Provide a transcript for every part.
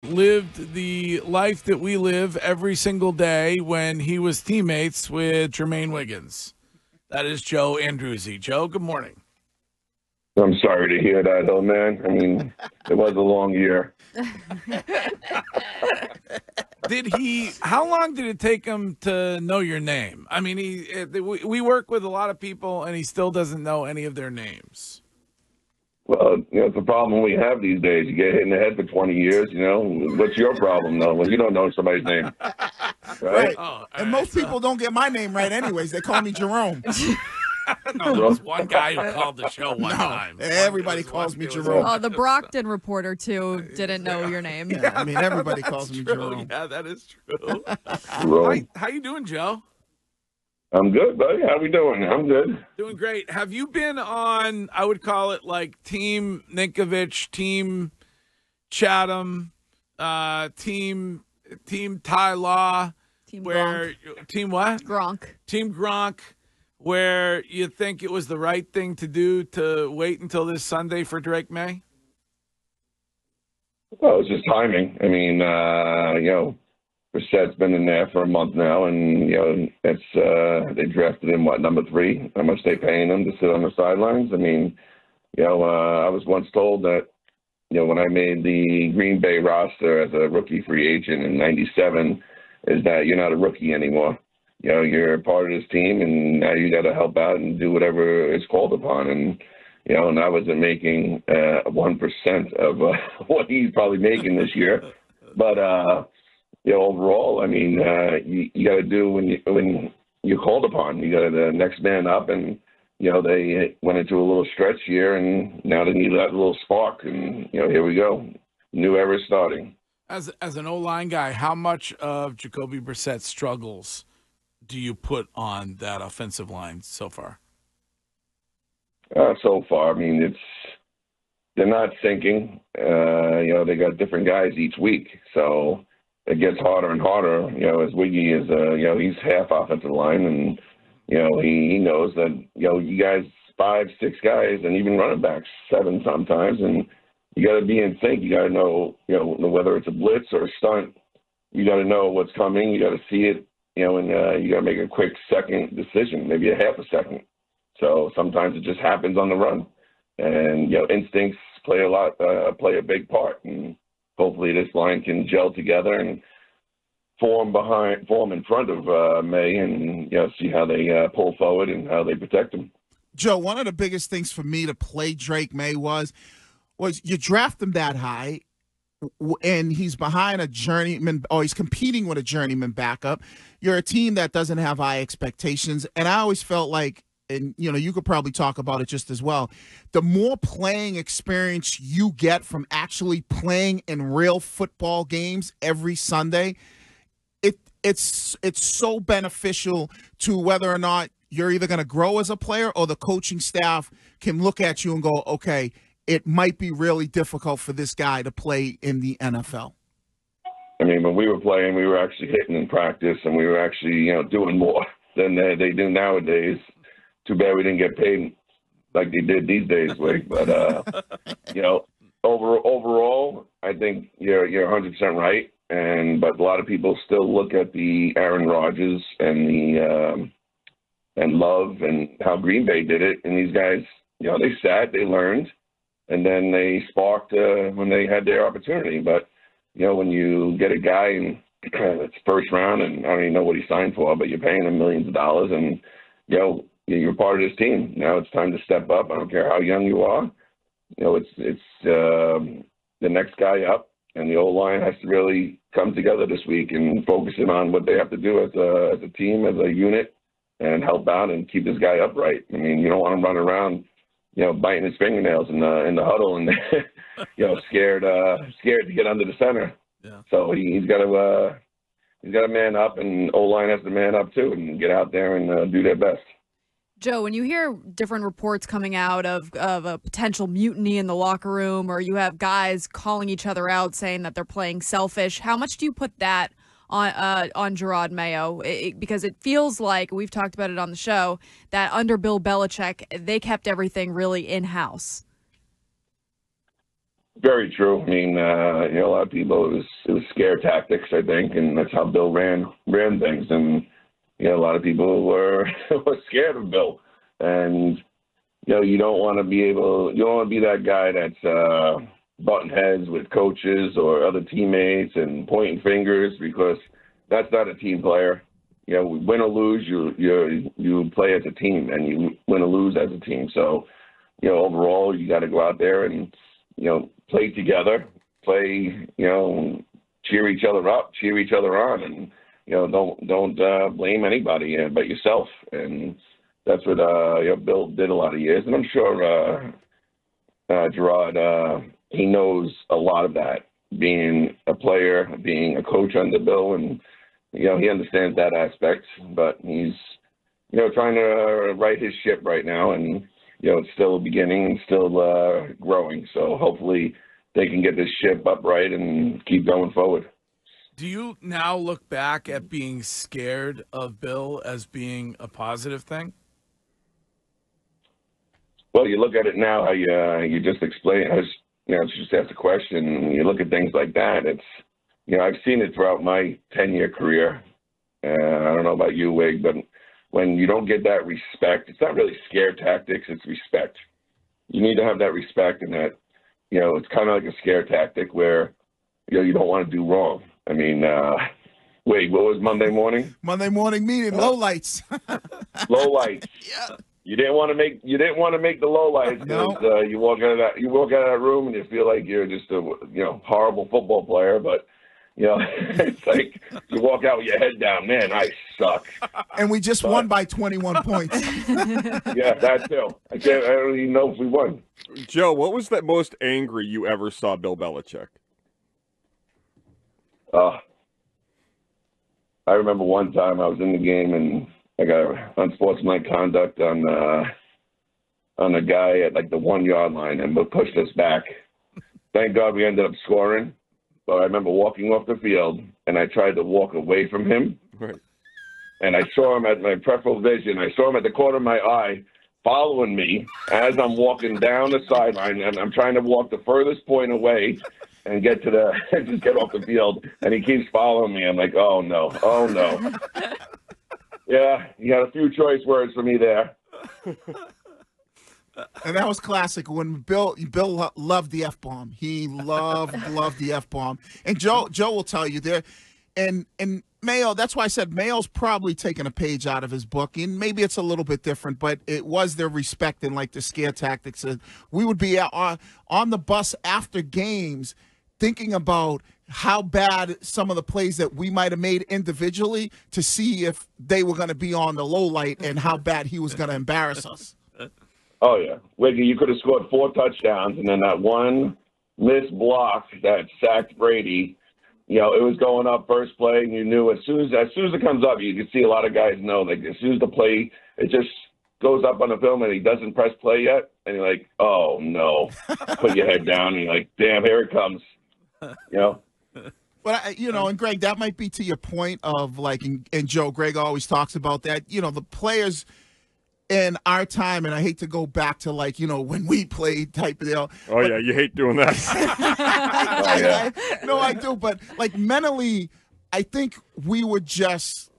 lived the life that we live every single day when he was teammates with Jermaine Wiggins. That is Joe Andruzzi. Joe, good morning. I'm sorry to hear that, though, man. I mean, it was a long year. How long did it take him to know your name? I mean, we work with a lot of people, and he still doesn't know any of their names. Well, it's a problem we have these days. You get hit in the head for 20 years, What's your problem, though, when you don't know somebody's name? Right? Oh, and most people don't get my name right anyways. They call me Jerome. No, there was one guy who called the show one time. Everybody calls me Jerome. Oh, the Brockton reporter, too, didn't know your name. Yeah, I mean, everybody calls me Jerome. Yeah, that is true. How you doing, Joe? I'm good, buddy. How we doing? I'm good. Doing great. Have you been on, I would call it like Team Ninkovich, Team Chatham, Team Ty Law? Team Gronk. Team what? Gronk. Team Gronk, where you think it was the right thing to do to wait until this Sunday for Drake Maye? Well, it's just timing. I mean, Brissett's been in there for a month now, and they drafted him number 3. How much they paying him to sit on the sidelines? I mean, I was once told that when I made the Green Bay roster as a rookie free agent in '97, is that you're not a rookie anymore. You're a part of this team, and now you got to help out and do whatever is called upon. And and I wasn't making 1% of what he's probably making this year, but. Overall, I mean, you got to do when you're called upon. You got to the next man up, and they went into a little stretch here, and now they need that little spark, and here we go, new era starting. As an O-line guy, how much of Jacoby Brissett's struggles do you put on that offensive line so far? So far, I mean, they're not sinking. They got different guys each week, so. It gets harder and harder, as Wiggy is, he's half offensive line, and, he knows that, you guys, 5, 6 guys, and even running backs, 7 sometimes, and you got to be in sync. You got to know, whether it's a blitz or a stunt, you got to know what's coming. You got to see it, and you got to make a quick second decision, maybe a half a second. So sometimes it just happens on the run, and, instincts play a big part, and hopefully this line can gel together and form in front of May, and see how they pull forward and how they protect him. Joe, one of the biggest things for me to play Drake Maye was you draft him that high, and he's behind a journeyman, or he's competing with a journeyman backup. You're a team that doesn't have high expectations, and I always felt like, and you could probably talk about it just as well, the more playing experience you get from actually playing in real football games every Sunday, it's so beneficial to whether or not you're either going to grow as a player, or the coaching staff can look at you and go, okay, it might be really difficult for this guy to play in the NFL. I mean, when we were playing, we were actually hitting in practice, and we were actually, doing more than they do nowadays. Too bad we didn't get paid like they did these days, Wig. But overall, I think you're 100% right. But a lot of people still look at the Aaron Rodgers and Love and how Green Bay did it. And these guys, they sat, they learned, and then they sparked when they had their opportunity. But when you get a guy and it's first round, and I don't even know what he signed for, but you're paying him millions of dollars, and you're part of this team. Now it's time to step up. I don't care how young you are. It's the next guy up, and the O-line has to really come together this week and focus in on what they have to do as a team, as a unit, and help out and keep this guy upright. I mean, you don't want him running around, biting his fingernails in the huddle and scared to get under the center. Yeah. So he's got to man up, and O-line has to man up too and get out there and do their best. Joe, when you hear different reports coming out of a potential mutiny in the locker room, or you have guys calling each other out saying that they're playing selfish, how much do you put that on Jerod Mayo? Because it feels like, we've talked about it on the show, that under Bill Belichick, they kept everything really in-house. Very true. I mean, a lot of people, it was scare tactics, I think, and that's how Bill ran things. And, a lot of people were scared of Bill. And, you don't want to be that guy that's butting heads with coaches or other teammates and pointing fingers, because that's not a team player. Win or lose, you play as a team, and you win or lose as a team. So, overall, you got to go out there and, play together, cheer each other up, cheer each other on, and, don't blame anybody but yourself. And that's what Bill did a lot of years. And I'm sure Gerard, he knows a lot of that, being a player, being a coach under Bill, and, he understands that aspect. But he's, trying to right his ship right now, and, it's still a beginning and still growing. So hopefully they can get this ship upright and keep going forward. Do you now look back at being scared of Bill as being a positive thing? Well, you look at it now, how you just explained. Just asked a question. And you look at things like that. It's, I've seen it throughout my 10-year career. I don't know about you, Wig, but when you don't get that respect, it's not really scare tactics, it's respect. You need to have that respect, and that, it's kind of like a scare tactic where, you don't want to do wrong. I mean, wait, what was Monday morning? Monday morning meeting, low lights. Low lights. Yeah. You didn't want to make the low lights, because No. you walk out of that room and you feel like you're just a horrible football player, but it's like you walk out with your head down. Man, I suck. And we just won by 21 points. Yeah, that too. I don't even know if we won. Joe, what was the most angry you ever saw Bill Belichick? I remember one time I was in the game and I got unsportsmanlike conduct on a guy at like the 1 yard line, and pushed us back. Thank God we ended up scoring. But I remember walking off the field, and I tried to walk away from him. Right. And I saw him at my peripheral vision. I saw him at the corner of my eye following me as I'm walking down the sideline, and I'm trying to walk the furthest point away and get to just get off the field. And he keeps following me. I'm like, oh, no. Yeah, you had a few choice words for me there. And that was classic when Bill loved the F-bomb. He loved the F-bomb. And Joe will tell you there. And Mayo, that's why I said Mayo's probably taken a page out of his book. And maybe it's a little bit different, but it was their respect and like the scare tactics. We would be on the bus after games thinking about how bad some of the plays that we might have made individually to see if they were going to be on the low light and how bad he was going to embarrass us. Oh, yeah. Wiggy, you could have scored 4 touchdowns, and then that one missed block that sacked Brady, it was going up first play, and you knew as soon as it comes up, you can see a lot of guys know, like, as soon as the play, it just goes up on the film and he doesn't press play yet, and you're like, oh, no. Put your head down, and you're like, damn, here it comes. But, and Greg, that might be to your point of, like, and Joe, Greg always talks about that, the players – in our time, and I hate to go back to when we played type of deal. Oh, yeah, you hate doing that. No, I do, but mentally, I think we were just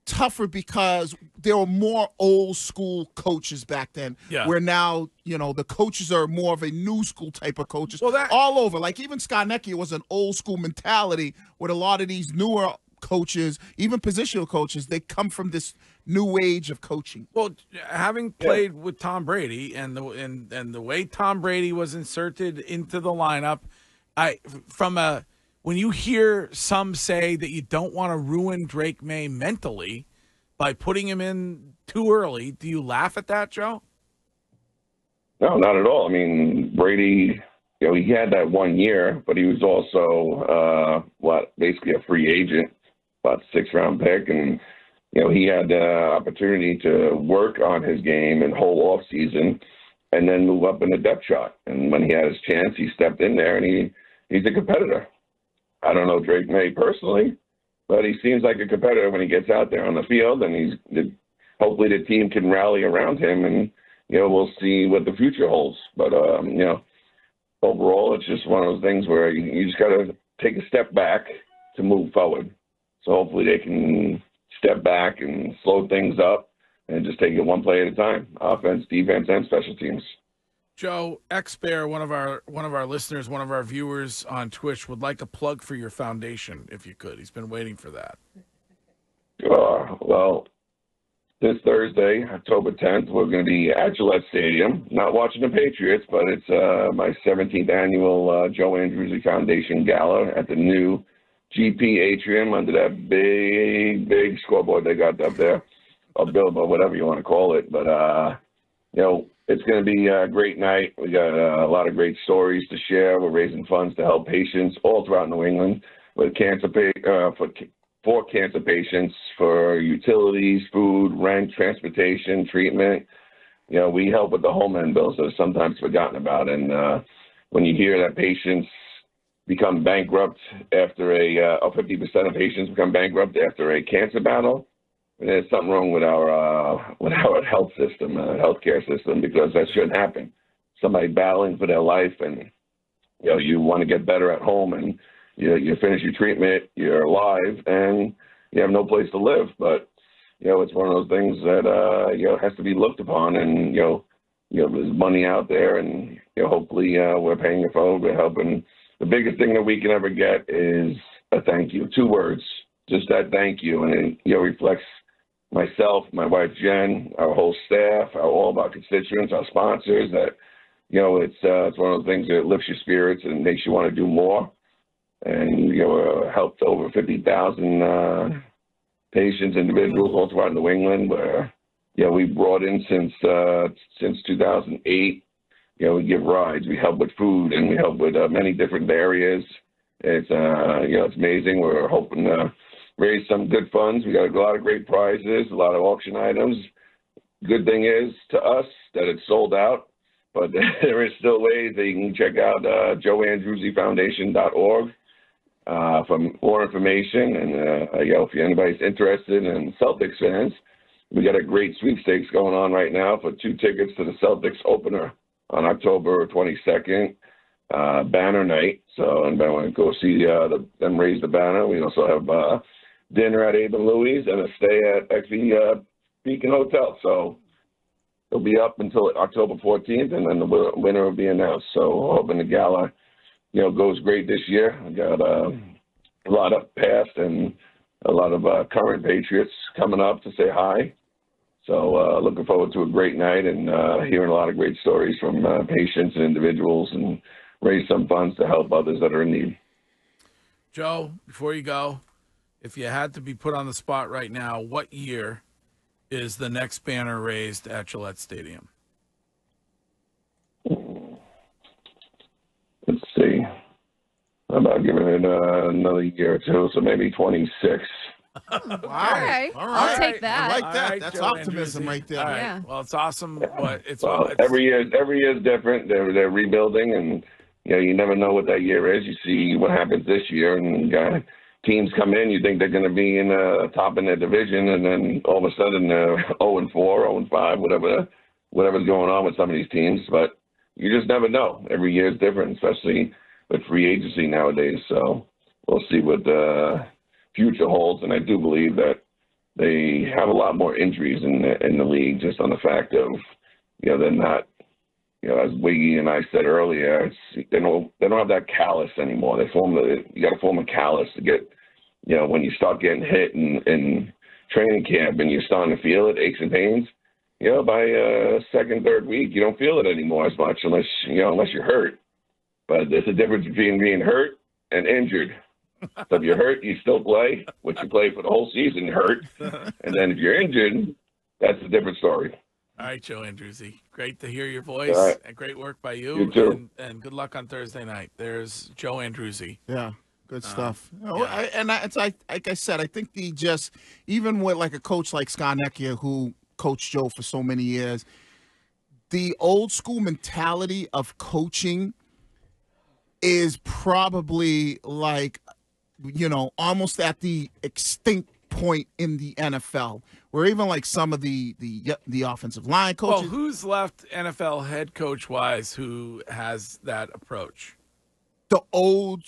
tougher because there were more old school coaches back then. Yeah. Where now, the coaches are more of a new school type of coaches. Well, all over. Like even Skarnecki was an old school mentality with a lot of these newer coaches, even positional coaches, they come from this new age of coaching. Well, having played with Tom Brady and the way Tom Brady was inserted into the lineup, when you hear some say that you don't want to ruin Drake Maye mentally by putting him in too early, do you laugh at that, Joe? No, not at all. I mean, Brady, he had that 1 year, but he was also basically a free agent, about 6th-round pick, and he had the opportunity to work on his game and whole off season, and then move up in the depth chart. And when he had his chance, he stepped in there, and he's a competitor. I don't know Drake Maye personally, but he seems like a competitor when he gets out there on the field, and hopefully the team can rally around him, and we'll see what the future holds. But overall, it's just one of those things where you just got to take a step back to move forward. So hopefully they can step back and slow things up and just take it one play at a time, offense, defense, and special teams. Joe, X-Bear, one of our listeners, one of our viewers on Twitch, would like a plug for your foundation, if you could. He's been waiting for that. Well, this Thursday, October 10th, we're going to be at Gillette Stadium, not watching the Patriots, but it's my 17th annual Joe Andruzzi Foundation Gala at the new GP Atrium under that big scoreboard they got up there, or billboard, whatever you want to call it. But, it's going to be a great night. We got a lot of great stories to share. We're raising funds to help patients all throughout New England with for cancer patients, for utilities, food, rent, transportation, treatment. We help with the home end bills that are sometimes forgotten about. And when you hear that patients become bankrupt after or 50% of patients become bankrupt after a cancer battle, there's something wrong with our health system, healthcare system, because that shouldn't happen. Somebody battling for their life, and you want to get better at home, and you finish your treatment, you're alive, and you have no place to live. But it's one of those things that has to be looked upon, and there's money out there, and hopefully we're paying it forward. We're helping. The biggest thing that we can ever get is a thank you. 2 words, just that thank you, and it reflects myself, my wife Jen, our whole staff, all of our constituents, our sponsors. That it's one of those things that lifts your spirits and makes you want to do more. And helped over 50,000 patients, individuals all throughout New England. Where we brought in since 2008. We give rides, we help with food, and we help with many different areas. It's it's amazing. We're hoping to raise some good funds. We got a lot of great prizes, a lot of auction items. Good thing is to us that it's sold out, but there is still ways that you can check out joeandruzzifoundation.org for more information. And if anybody's interested in Celtics fans, we got a great sweepstakes going on right now for 2 tickets to the Celtics opener on October 22nd, banner night. So anybody want to go see them raise the banner? We also have dinner at Abe and Louie's and a stay at SB Beacon Hotel. So it'll be up until October 14th, and then the winner will be announced. So hoping the gala, goes great this year. We got a lot of past and a lot of current Patriots coming up to say hi. So looking forward to a great night and hearing a lot of great stories from patients and individuals, and raise some funds to help others that are in need. Joe, before you go, if you had to be put on the spot right now, what year is the next banner raised at Gillette Stadium? Let's see. How about giving it another year or two, so maybe 26. Wow. Okay. All I'll right. take that. I like that. Right, That's Joe optimism Andruzzi. right there. All right. Yeah. Well, it's awesome. But it's Every year is different. They're rebuilding, and you never know what that year is. You see what happens this year, and teams come in. You think they're going to be in top in their division, and then all of a sudden 0-4, 0-5, whatever's going on with some of these teams. But you just never know. Every year is different, especially with free agency nowadays. So we'll see what the future holds, and I do believe that they have a lot more injuries in the league, just on the fact of they're not, as Wiggy and I said earlier, they don't have that callus anymore. You got to form a callus to get, when you start getting hit in training camp and you're starting to feel it, aches and pains. By second, third week, you don't feel it anymore as much unless you're hurt. But there's a difference between being hurt and injured. So if you're hurt, you still play. What you play for the whole season, you're hurt. And then if you're injured, that's a different story. All right, Joe Andruzzi. Great to hear your voice. Right. And great work by you. You too. And good luck on Thursday night. There's Joe Andruzzi. Yeah. Good stuff. Yeah. It's like I said, I think even with like a coach like Skarnecchia, who coached Joe for so many years, the old school mentality of coaching is probably like, almost at the extinct point in the NFL, where even like some of the offensive line coaches. Well, who's left NFL head coach wise who has that approach? The old,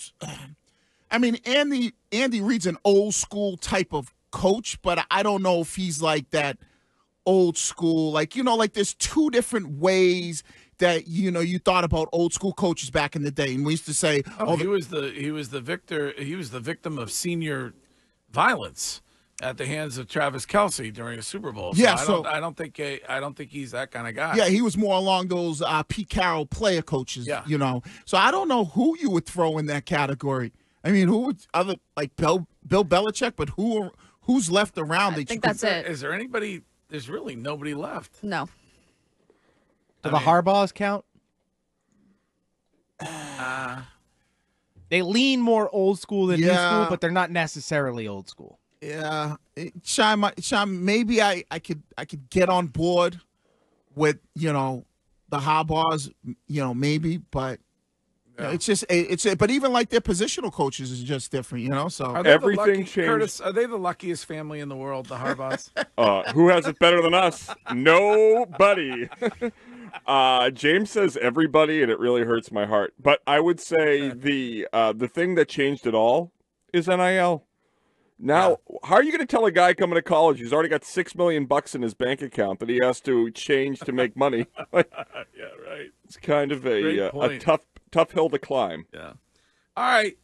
I mean, Andy Reid's an old school type of coach, but I don't know if he's like that old school. Like, like there's two different ways that you thought about old school coaches back in the day, and we used to say, he was the victim of senior violence at the hands of Travis Kelce during a Super Bowl. So I don't think he's that kind of guy. Yeah, he was more along those Pete Carroll player coaches. Yeah. So I don't know who you would throw in that category. I mean, who would other like Bill Belichick, but who's left around? I think that's it. Is there anybody? There's really nobody left. No. Do the Harbaughs count? They lean more old school than new school, but they're not necessarily old school. Yeah, Sean, maybe I could get on board with the Harbaughs, maybe, but it's just but even like their positional coaches is just different, So everything changed. Curtis, are they the luckiest family in the world, the Harbaughs? Who has it better than us? Nobody. James says everybody, and it really hurts my heart. But I would say the thing that changed it all is NIL. Now, how are you going to tell a guy coming to college who's already got $6 million in his bank account that he has to change to make money? Yeah, right. It's kind of a tough hill to climb. Yeah. All right.